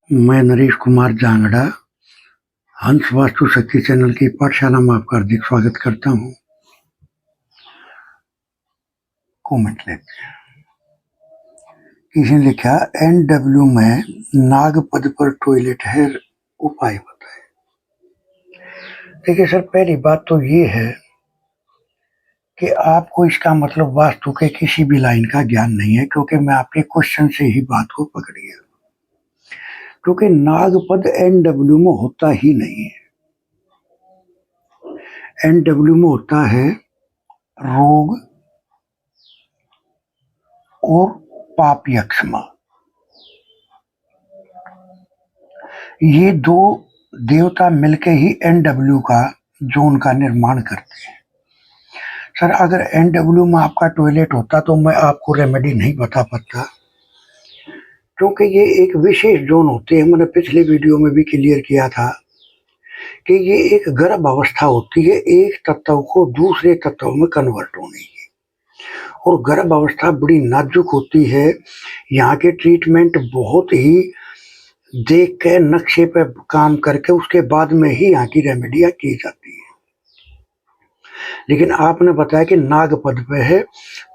मैं नरेश कुमार जांगड़ा हंस वास्तु शक्ति चैनल की पाठशाला में आपका हार्दिक स्वागत करता हूँ। कमेंट लेते हैं। किसी ने लिखा NW में नागपद पर टॉयलेट है, उपाय बताएं। देखिए सर, पहली बात तो ये है कि आपको इसका मतलब वास्तु के किसी भी लाइन का ज्ञान नहीं है, क्योंकि मैं आपके क्वेश्चन से ही बात को पकड़ गया। क्योंकि नागपद NW में होता ही नहीं है। NW में होता है रोग और पाप यक्ष्मा। ये दो देवता मिलके ही NW का जोन का निर्माण करते हैं। सर, अगर NW में आपका टॉयलेट होता तो मैं आपको रेमेडी नहीं बता पाता, क्योंकि ये एक विशेष जोन होते हैं। मैंने पिछले वीडियो में भी क्लियर किया था कि ये एक गर्भ अवस्था होती है, एक तत्व को दूसरे तत्व में कन्वर्ट होने की। और गर्भ अवस्था बड़ी नाजुक होती है। यहाँ के ट्रीटमेंट बहुत ही देख के नक्शे पे काम करके उसके बाद में ही यहाँ की रेमेडियां की जाती है। लेकिन आपने बताया कि नागपद पे है,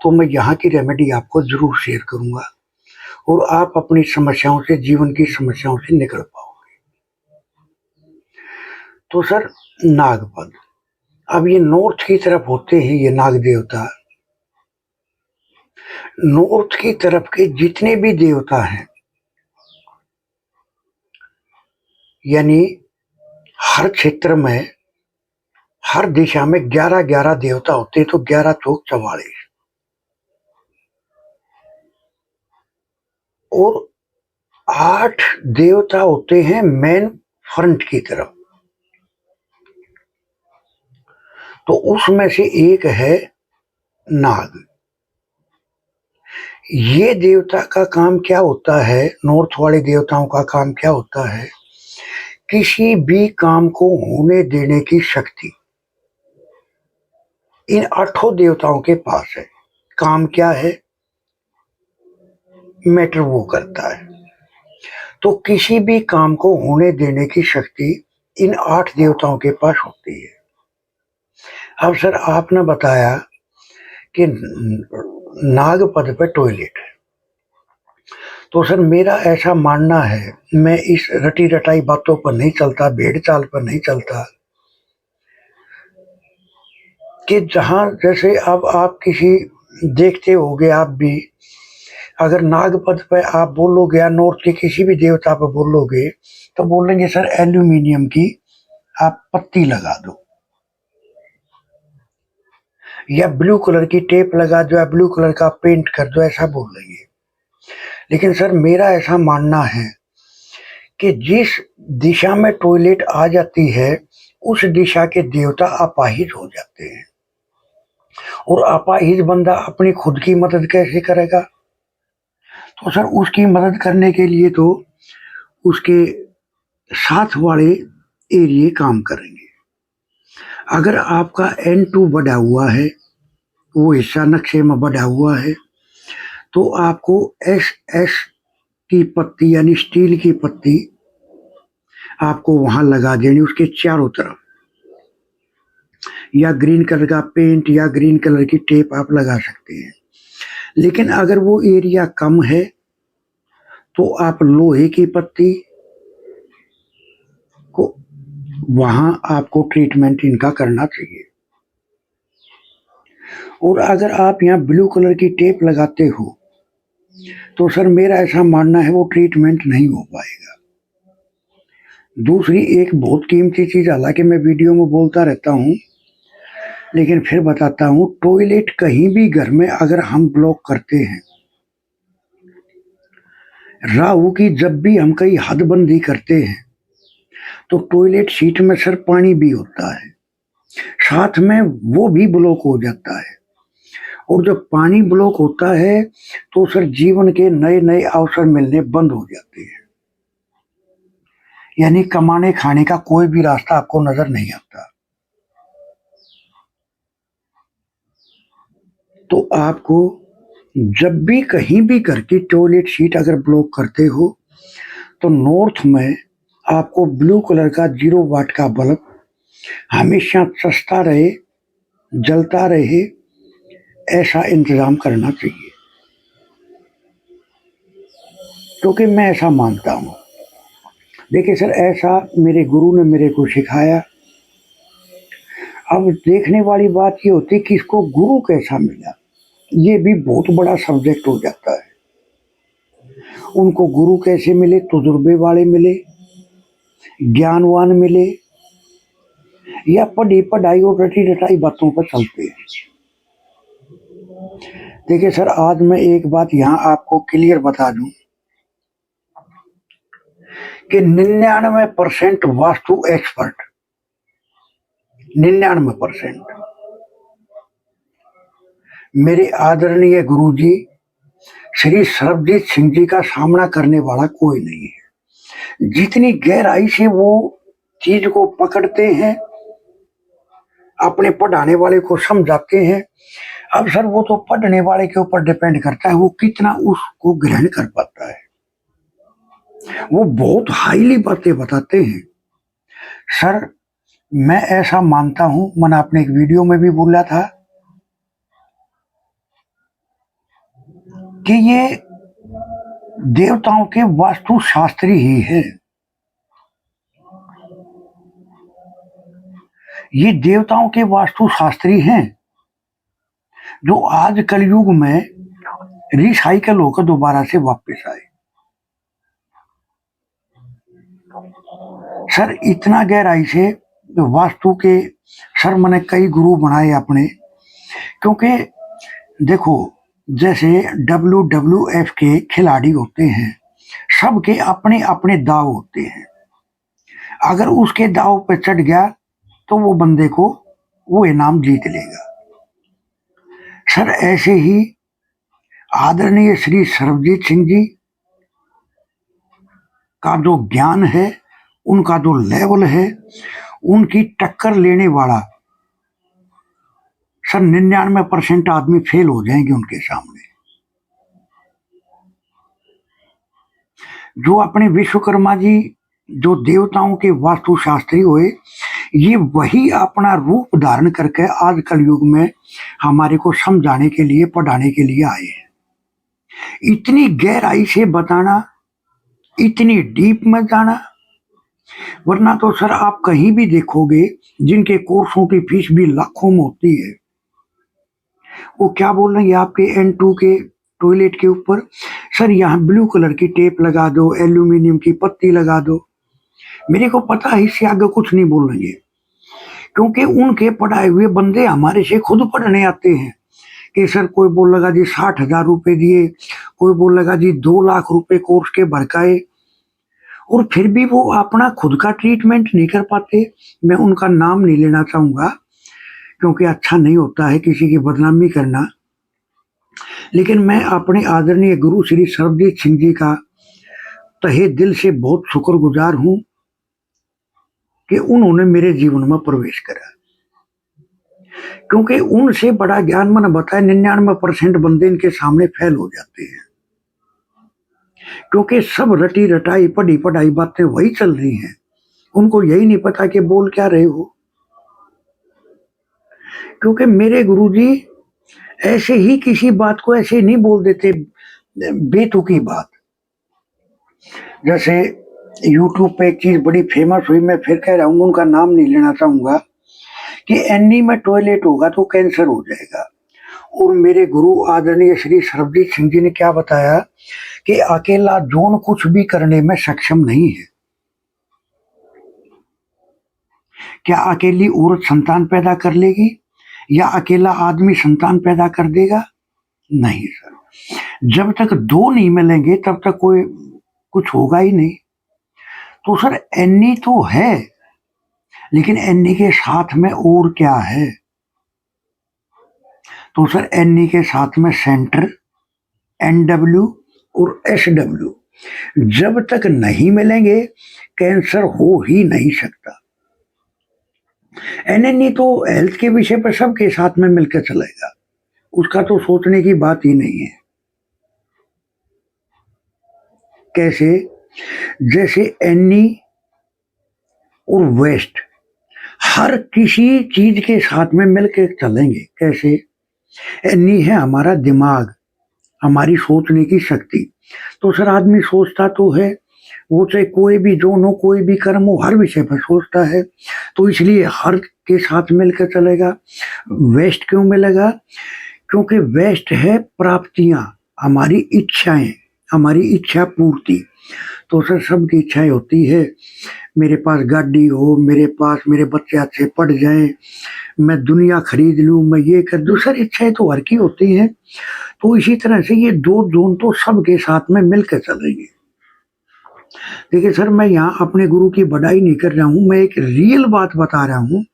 तो मैं यहाँ की रेमेडी आपको जरूर शेयर करूंगा और आप अपनी समस्याओं से, जीवन की समस्याओं से निकल पाओगे। तो सर, नागपद, अब ये नॉर्थ की तरफ होते हैं ये नाग देवता। नॉर्थ की तरफ के जितने भी देवता हैं, यानी हर क्षेत्र में, हर दिशा में 11-11 देवता होते हैं, तो 11 चौक 44 और 8 देवता होते हैं मेन फ्रंट की तरफ। तो उसमें से एक है नाग। ये देवता का काम क्या होता है, नॉर्थ वाले देवताओं का काम क्या होता है, किसी भी काम को होने देने की शक्ति इन 8 देवताओं के पास है। काम क्या है, मैटर वो करता है। तो किसी भी काम को होने देने की शक्ति इन 8 देवताओं के पास होती है। अब सर, आपने बताया कि नागपद पे टॉयलेट है, तो सर मेरा ऐसा मानना है, मैं इस रटी रटाई बातों पर नहीं चलता, भेड़ चाल पर नहीं चलता, कि जहां जैसे अब आप किसी देखते होगे, आप भी अगर नागपद पे आप बोलोगे या नॉर्थ के किसी भी देवता पे बोलोगे, तो बोलेंगे सर एल्यूमिनियम की आप पत्ती लगा दो या ब्लू कलर की टेप लगा दो या ब्लू कलर का पेंट कर दो, ऐसा बोलेंगे। लेकिन सर मेरा ऐसा मानना है कि जिस दिशा में टॉयलेट आ जाती है, उस दिशा के देवता अपाहिज हो जाते हैं। और अपाहिज बंदा अपनी खुद की मदद कैसे करेगा? तो सर उसकी मदद करने के लिए तो उसके साथ वाले एरिए काम करेंगे। अगर आपका N2 बढ़ा हुआ है, वो हिस्सा नक्शे में बढ़ा हुआ है, तो आपको SS की पत्ती यानी स्टील की पत्ती आपको वहां लगा देनी, उसके चारों तरफ। या ग्रीन कलर का पेंट या ग्रीन कलर की टेप आप लगा सकते हैं। लेकिन अगर वो एरिया कम है, तो आप लोहे की पत्ती को वहां आपको ट्रीटमेंट इनका करना चाहिए। और अगर आप यहाँ ब्लू कलर की टेप लगाते हो, तो सर मेरा ऐसा मानना है वो ट्रीटमेंट नहीं हो पाएगा। दूसरी एक बहुत कीमती चीज, हालांकि मैं वीडियो में बोलता रहता हूँ लेकिन फिर बताता हूँ, टॉयलेट कहीं भी घर में अगर हम ब्लॉक करते हैं, राहु की जब भी हम कहीं हदबंदी करते हैं, तो टॉयलेट सीट में सर पानी भी होता है, साथ में वो भी ब्लॉक हो जाता है। और जब पानी ब्लॉक होता है, तो सर जीवन के नए नए अवसर मिलने बंद हो जाते हैं। यानी कमाने खाने का कोई भी रास्ता आपको नजर नहीं आता। तो आपको जब भी कहीं भी घर की टॉयलेट सीट अगर ब्लॉक करते हो, तो नॉर्थ में आपको ब्लू कलर का 0 वाट का बल्ब हमेशा सस्ता रहे, जलता रहे, ऐसा इंतजाम करना चाहिए, क्योंकि मैं ऐसा मानता हूँ। देखिए सर, ऐसा मेरे गुरु ने मेरे को सिखाया। अब देखने वाली बात ये होती कि इसको गुरु कैसा मिला, ये भी बहुत बड़ा सब्जेक्ट हो जाता है। उनको गुरु कैसे मिले? तजुर्बे वाले मिले, ज्ञानवान मिले, या पढ़ी पढ़ाई और रटी रटाई बातों पर चलते हैं। देखिए सर, आज मैं एक बात यहाँ आपको क्लियर बता दूं कि 99% वास्तु एक्सपर्ट, 99% मेरे आदरणीय गुरुजी श्री सरबजीत सिंह जी का सामना करने वाला कोई नहीं है। जितनी गहराई से वो चीज को पकड़ते हैं, अपने पढ़ाने वाले को समझाते हैं। अब सर वो तो पढ़ने वाले के ऊपर डिपेंड करता है, वो कितना उसको ग्रहण कर पाता है। वो बहुत हाईली बातें बताते हैं। सर मैं ऐसा मानता हूं, मैंने अपने एक वीडियो में भी बोला था कि ये देवताओं के वास्तु शास्त्री ही है। ये देवताओं के वास्तु शास्त्री हैं जो आज कलयुग में रिसाइकल होकर दोबारा से वापस आए। सर इतना गहराई से वास्तु के सर मैंने कई गुरु बनाए अपने, क्योंकि देखो जैसे WWF के खिलाड़ी होते हैं, सबके अपने अपने दाव होते हैं। अगर उसके दाव पे चढ़ गया तो वो बंदे को वो इनाम जीत लेगा। सर ऐसे ही आदरणीय श्री सरबजीत सिंह जी का जो ज्ञान है, उनका जो लेवल है, उनकी टक्कर लेने वाला सर 99% आदमी फेल हो जाएंगे उनके सामने। जो अपने विश्वकर्मा जी जो देवताओं के वास्तु शास्त्री हुए, ये वही अपना रूप धारण करके आज कलयुग में हमारे को समझाने के लिए, पढ़ाने के लिए आए हैं। इतनी गहराई से बताना, इतनी डीप में जाना, वरना तो सर आप कहीं भी देखोगे जिनके कोर्सों की फीस भी लाखों में होती है, वो क्या बोल रहे हैं आपके N2 के टॉयलेट के ऊपर, सर यहाँ ब्लू कलर की टेप लगा दो, एल्यूमिनियम की पत्ती लगा दो। मेरे को पता है इससे आगे कुछ नहीं बोलेंगे, क्योंकि उनके पढ़ाए हुए बंदे हमारे से खुद पढ़ने आते हैं कि सर कोई बोल लगा जी 60,000 रुपए दिए, कोई बोल लगा जी 2 लाख रुपए कोर्स के भरकाए, और फिर भी वो अपना खुद का ट्रीटमेंट नहीं कर पाते। मैं उनका नाम नहीं लेना चाहूंगा क्योंकि अच्छा नहीं होता है किसी की बदनामी करना, लेकिन मैं अपने आदरणीय गुरु श्री सरबजीत सिंह जी का तहे दिल से बहुत शुक्रगुजार हूं कि उन्होंने मेरे जीवन में प्रवेश करा, क्योंकि उनसे बड़ा ज्ञान मैंने बताया 99% बंदे इनके सामने फेल हो जाते हैं, क्योंकि सब रटी रटाई पढ़ी पढ़ाई बातें वही चल रही हैं। उनको यही नहीं पता कि बोल क्या रहे हो। क्योंकि मेरे गुरुजी ऐसे ही किसी बात को ऐसे नहीं बोल देते बेतुकी बात। जैसे YouTube पे एक चीज बड़ी फेमस हुई, मैं फिर कह रहा हूँ, उनका नाम नहीं लेना चाहूंगा, कि एनी में टॉयलेट होगा तो कैंसर हो जाएगा। और मेरे गुरु आदरणीय श्री सरबजीत सिंह जी ने क्या बताया कि अकेला जोन कुछ भी करने में सक्षम नहीं है। क्या अकेली औरत संतान पैदा कर लेगी या अकेला आदमी संतान पैदा कर देगा? नहीं सर, जब तक दो नहीं मिलेंगे तब तक कोई कुछ होगा ही नहीं। तो सर एनी तो है, लेकिन एनी के साथ में और क्या है? तो सर एनी के साथ में सेंटर, NW और SW जब तक नहीं मिलेंगे कैंसर हो ही नहीं सकता। NNE तो हेल्थ के विषय पर सबके साथ में मिलकर चलेगा, उसका तो सोचने की बात ही नहीं है। कैसे? जैसे एनी और वेस्ट, हर किसी चीज के साथ में मिलकर चलेंगे। कैसे? एनी है हमारा दिमाग, हमारी सोचने की शक्ति। तो सर आदमी सोचता तो है, वो चाहे कोई भी जोन हो, कोई भी कर्म हो, हर विषय पर सोचता है, तो इसलिए हर के साथ मिलकर चलेगा। वेस्ट क्यों मिलेगा? क्योंकि वेस्ट है प्राप्तियां, हमारी इच्छाएं, हमारी इच्छा पूर्ति। तो सर सबकी इच्छाएं होती है, मेरे पास गाड़ी हो, मेरे पास मेरे बच्चे अच्छे पढ़ जाएं, मैं दुनिया खरीद लूं, मैं ये कर दूं। सर इच्छाएं तो हर की होती हैं। तो इसी तरह से ये दो जोन तो सबके साथ में मिलकर चलेंगे। देखिए सर, मैं यहाँ अपने गुरु की बड़ाई नहीं कर रहा हूँ, मैं एक रियल बात बता रहा हूँ।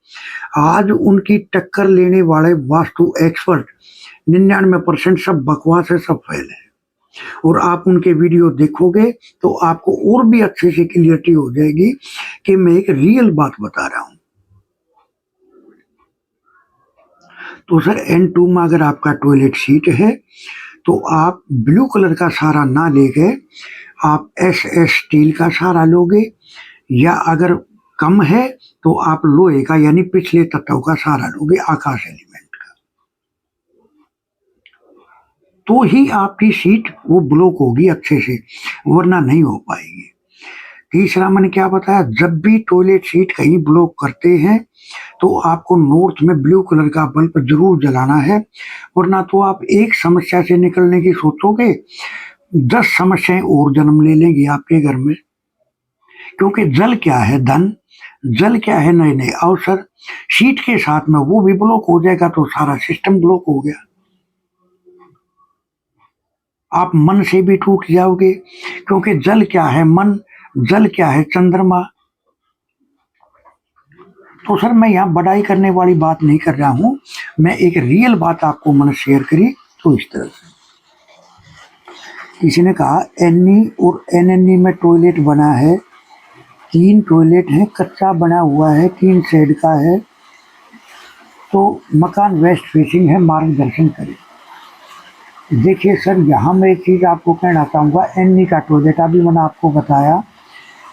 आज उनकी टक्कर लेने वाले वास्तु एक्सपर्ट 99% सब बकवास है, सब फेल है। और आप उनके वीडियो देखोगे तो आपको और भी अच्छे से क्लियरिटी हो जाएगी कि मैं एक रियल बात बता रहा हूँ। तो सर N2 में अगर आपका टॉयलेट सीट है तो आप ब्लू कलर का सारा ना लेके आप SS स्टील का सारा लोगे, या अगर कम है तो आप लोहे का यानी पिछले तत्व का सारा लोगे, आकाश एलिमेंट का। तो ही आपकी सीट वो ब्लॉक होगी अच्छे से, वरना नहीं हो पाएगी। तीसरा मैंने क्या बताया, जब भी टॉयलेट सीट कहीं ब्लॉक करते हैं तो आपको नॉर्थ में ब्लू कलर का बल्ब जरूर जलाना है, वरना तो आप एक समस्या से निकलने की सोचोगे 10 समस्याएं और जन्म ले लेंगी आपके घर में। क्योंकि जल क्या है? धन। जल क्या है? नए नए अवसर। सीट के साथ में वो भी ब्लॉक हो जाएगा तो सारा सिस्टम ब्लॉक हो गया। आप मन से भी टूट जाओगे, क्योंकि जल क्या है? मन। जल क्या है? चंद्रमा। तो सर मैं यहाँ बड़ाई करने वाली बात नहीं कर रहा हूँ, मैं एक रियल बात आपको मैंने शेयर करी। तो इस तरह से किसी ने कहा एनी और NNE में टॉयलेट बना है, 3 टॉयलेट है, कच्चा बना हुआ है, 3 शेड का है, तो मकान वेस्ट फेसिंग है, मार्गदर्शन करें। देखिए सर, यहाँ मैं एक चीज़ आपको कहना चाहूँगा। NE का टॉयलेट अभी मैंने आपको बताया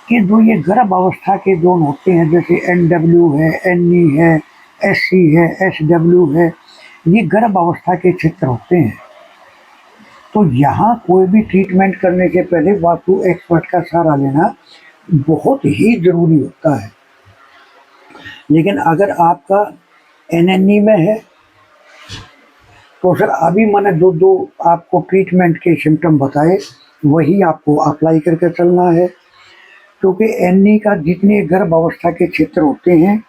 कि जो ये गर्भ अवस्था के जोन होते हैं, जैसे NW है, NE है, SC है, SW है, ये गर्भ अवस्था के क्षेत्र होते हैं। तो यहाँ कोई भी ट्रीटमेंट करने से पहले वास्तु एक्सपर्ट का सहारा लेना बहुत ही जरूरी होता है। लेकिन अगर आपका NNE में है तो सर अभी मैंने जो आपको ट्रीटमेंट के सिम्टम बताए वही आपको अप्लाई करके चलना है। क्योंकि NE का जितने गर्भ अवस्था के क्षेत्र होते हैं,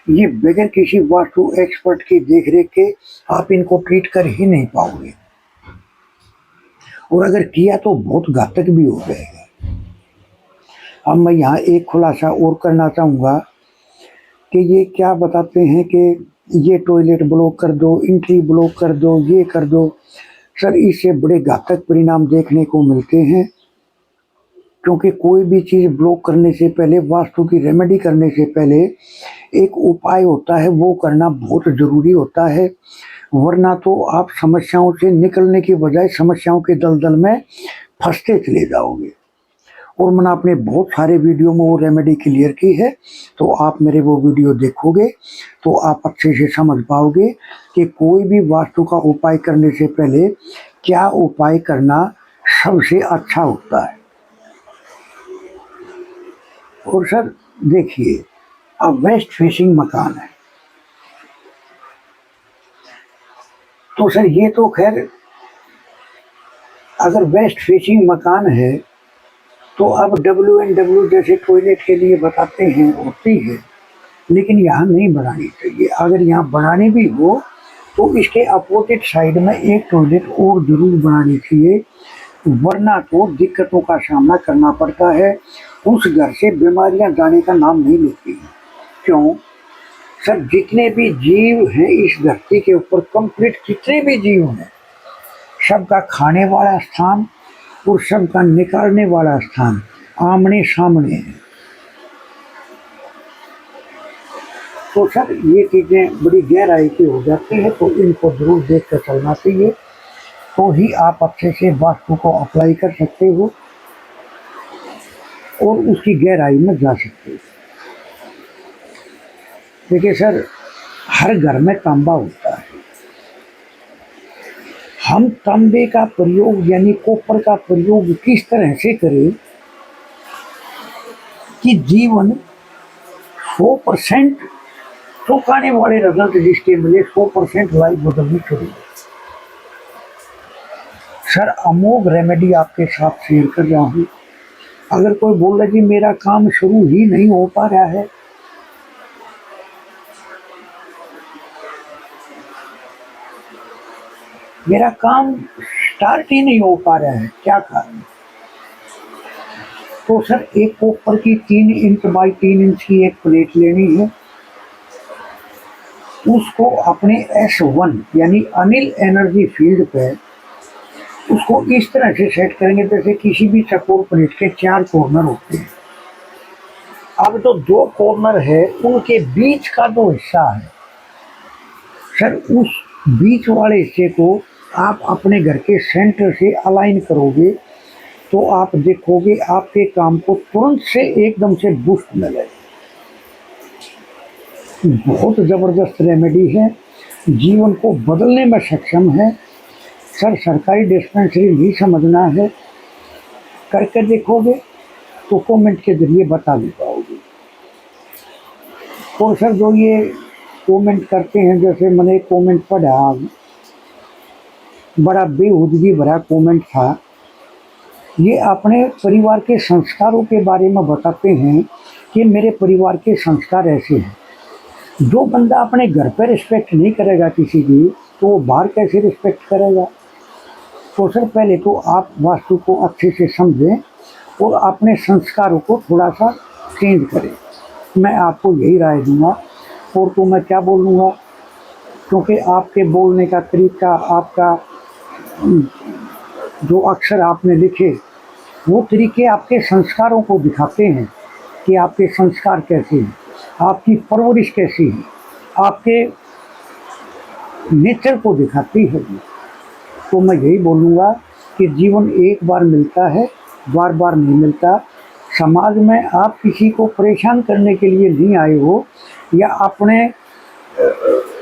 ये बगैर किसी वास्तु एक्सपर्ट की देखरेख के आप इनको ट्रीट कर ही नहीं पाओगे, और अगर किया तो बहुत घातक भी हो जाएगा। अब मैं यहाँ एक खुलासा और करना चाहूँगा कि ये क्या बताते हैं कि ये टॉयलेट ब्लॉक कर दो, एंट्री ब्लॉक कर दो, ये कर दो। सर इससे बड़े घातक परिणाम देखने को मिलते हैं। क्योंकि कोई भी चीज़ ब्लॉक करने से पहले, वास्तु की रेमेडी करने से पहले एक उपाय होता है, वो करना बहुत ज़रूरी होता है। वरना तो आप समस्याओं से निकलने की बजाय समस्याओं के दलदल में फंसते चले जाओगे। और मैंने अपने बहुत सारे वीडियो में वो रेमेडी क्लियर की है, तो आप मेरे वो वीडियो देखोगे तो आप अच्छे से समझ पाओगे कि कोई भी वास्तु का उपाय करने से पहले क्या उपाय करना सबसे अच्छा होता है। और सर देखिए, अब वेस्ट फेसिंग मकान है, तो सर ये तो खैर अगर वेस्ट फेसिंग मकान है तो अब WNW जैसे टॉयलेट के लिए बताते हैं होती है, लेकिन यहाँ नहीं बनानी चाहिए। अगर यहाँ बनानी भी हो तो इसके अपोजिट साइड में एक टॉयलेट और जरूर बनानी चाहिए, वरना तो दिक्कतों का सामना करना पड़ता है। उस घर से बीमारियां जाने का नाम नहीं लेती। क्यों? सर जितने भी जीव हैं इस धरती के ऊपर, कंप्लीट जितने भी जीव हैं, सबका खाने वाला स्थान और सबका निकालने वाला स्थान आमने सामने है। तो सर ये चीज़ें बड़ी गहराई की हो जाती है, तो इनको जरूर देख कर चलना चाहिए, तो ही आप अच्छे से वास्तु को अप्लाई कर सकते हो। और उसकी गहराई में जा सकते हैं। देखिए सर, हर घर में तांबा होता है। हम तांबे का प्रयोग यानी कॉपर का प्रयोग किस तरह से करें कि जीवन 100% चौंकाने वाले रिजल्ट जिसके मिले, 100% लाइफ बदलनी शुरू। सर, अमोघ रेमेडी आपके साथ शेयर कर रहा हूँ। अगर कोई बोल रहा है कि मेरा काम शुरू ही नहीं हो पा रहा है, मेरा काम स्टार्ट ही नहीं हो पा रहा है, क्या कारण? तो सर, एक कॉपर की 3 इंच बाई 3 इंच की एक प्लेट लेनी है। उसको अपने S1 यानी अनिल एनर्जी फील्ड पे उसको इस तरह से सेट करेंगे जैसे किसी भी चकोर प्लेट के 4 कॉर्नर होते हैं। अब तो 2 कॉर्नर है, उनके बीच का जो हिस्सा है सर, उस बीच वाले हिस्से को आप अपने घर के सेंटर से अलाइन करोगे तो आप देखोगे आपके काम को तुरंत से एकदम से बूस्ट मिलेगा। बहुत ज़बरदस्त रेमेडी है, जीवन को बदलने में सक्षम है। सर, सरकारी डिस्पेंसरी नहीं समझना है, करके देखोगे तो कमेंट के जरिए बता भी पाओगे। और सर, जो ये कमेंट करते हैं, जैसे मैंने एक कमेंट पढ़ा, बड़ा बेहूदगी भरा कमेंट था। ये अपने परिवार के संस्कारों के बारे में बताते हैं कि मेरे परिवार के संस्कार ऐसे हैं। जो बंदा अपने घर पर रिस्पेक्ट नहीं करेगा किसी की, तो वो बाहर कैसे रिस्पेक्ट करेगा? तो सर, पहले तो आप वास्तु को अच्छे से समझें और अपने संस्कारों को थोड़ा सा चेंज करें। मैं आपको यही राय दूंगा। और तो मैं क्या बोलूँगा, क्योंकि आपके बोलने का तरीका, आपका जो अक्षर आपने लिखे, वो तरीके आपके संस्कारों को दिखाते हैं कि आपके संस्कार कैसे हैं, आपकी परवरिश कैसी है, आपके नेचर को दिखाती है। तो मैं यही बोलूँगा कि जीवन एक बार मिलता है, बार बार नहीं मिलता। समाज में आप किसी को परेशान करने के लिए नहीं आए हो, या अपने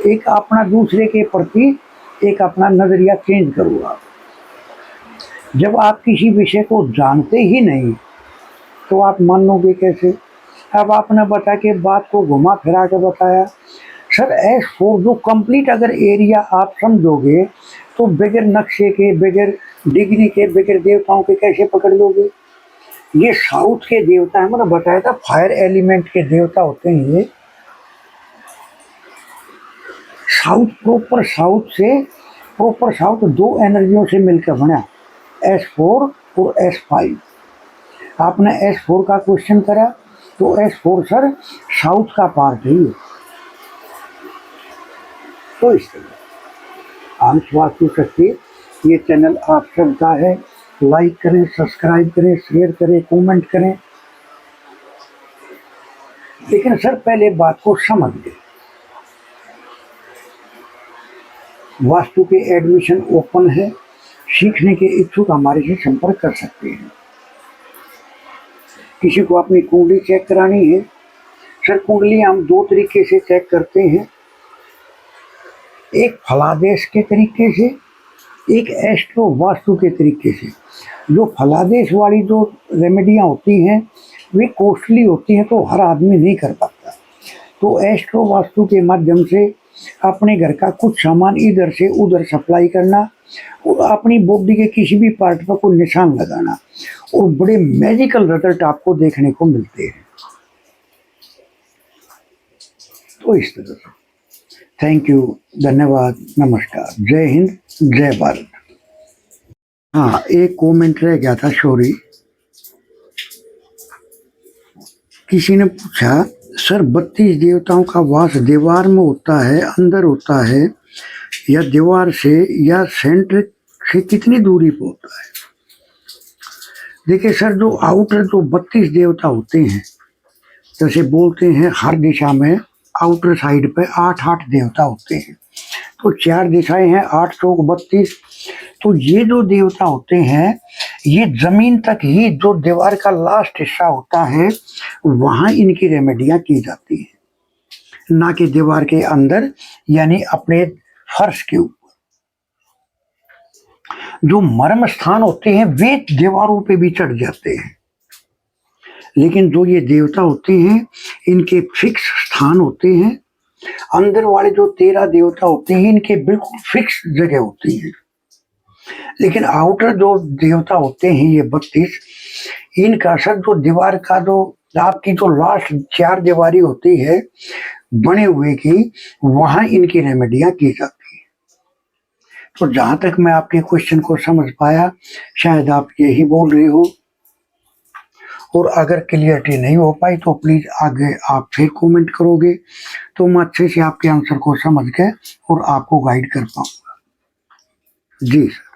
एक अपना दूसरे के प्रति एक अपना नज़रिया चेंज करो। आप जब आप किसी विषय को जानते ही नहीं तो आप मानोगे कैसे? अब आपने बता के बात को घुमा फिरा के बताया। सर, S4 जो कंप्लीट अगर एरिया आप समझोगे तो बगैर नक्शे के, बगैर डिग्री के, बगैर देवताओं के कैसे पकड़ लोगे? ये साउथ के देवता है, मैंने बताया था फायर एलिमेंट के देवता होते हैं ये। साउथ, प्रॉपर साउथ 2 एनर्जियों से मिलकर बना, S4 और S5। आपने S4 का क्वेश्चन करा तो S4 सर साउथ का पार्ट है। तो इस तरह आंश वास्तु शक्ति ये चैनल आप सबका है। लाइक करें, सब्सक्राइब करें, शेयर करें, कमेंट करें। लेकिन सर, पहले बात को समझ लें। वास्तु के एडमिशन ओपन है, सीखने के इच्छुक हमारे से संपर्क कर सकते हैं। किसी को अपनी कुंडली चेक करानी है, सर कुंडली हम 2 तरीके से चेक करते हैं, एक फलादेश के तरीके से, एक एस्ट्रो वास्तु के तरीके से। जो फलादेश वाली जो रेमेडियाँ होती हैं वे कॉस्टली होती हैं, तो हर आदमी नहीं कर पाता। तो एस्ट्रो वास्तु के माध्यम से अपने घर का कुछ सामान इधर से उधर सप्लाई करना और अपनी बॉडी के किसी भी पार्ट पर कोई निशान लगाना, और बड़े मैजिकल रिजल्ट आपको देखने को मिलते हैं। तो इस तरह से थैंक यू, धन्यवाद, नमस्कार, जय हिंद, जय भारत। हाँ, एक कमेंट रह गया था, सॉरी। किसी ने पूछा, सर 32 देवताओं का वास दीवार में होता है, अंदर होता है, या दीवार से या सेंटर से कितनी दूरी पर होता है? देखिए सर, जो आउटर जो 32 देवता होते हैं, जैसे बोलते हैं हर दिशा में आउटर साइड पे 8 देवता होते हैं। तो 4 दिशाएं हैं, 8 चौक 32। तो ये जो देवता होते हैं ये जमीन तक ही जो दीवार का लास्ट हिस्सा होता है वहां इनकी रेमेडियां की जाती है, ना कि दीवार के अंदर यानी अपने फर्श के ऊपर। जो मर्म स्थान होते हैं वे दीवारों पे भी चढ़ जाते हैं, लेकिन जो ये देवता होते हैं इनके फिक्स स्थान होते हैं। अंदर वाले जो 13 देवता होते हैं इनके बिल्कुल फिक्स जगह होती है, लेकिन आउटर जो देवता होते हैं ये 32, इनका असर जो दीवार का जो आपकी जो लास्ट 4 दीवारी होती है बने हुए की, वहां इनकी रेमेडियां की जाती है। तो जहां तक मैं आपके क्वेश्चन को समझ पाया, शायद आप यही बोल रहे हो, और अगर क्लियरिटी नहीं हो पाई तो प्लीज आगे आप फिर कमेंट करोगे तो मैं अच्छे से आपके आंसर को समझ के और आपको गाइड कर पाऊंगा। जी सर।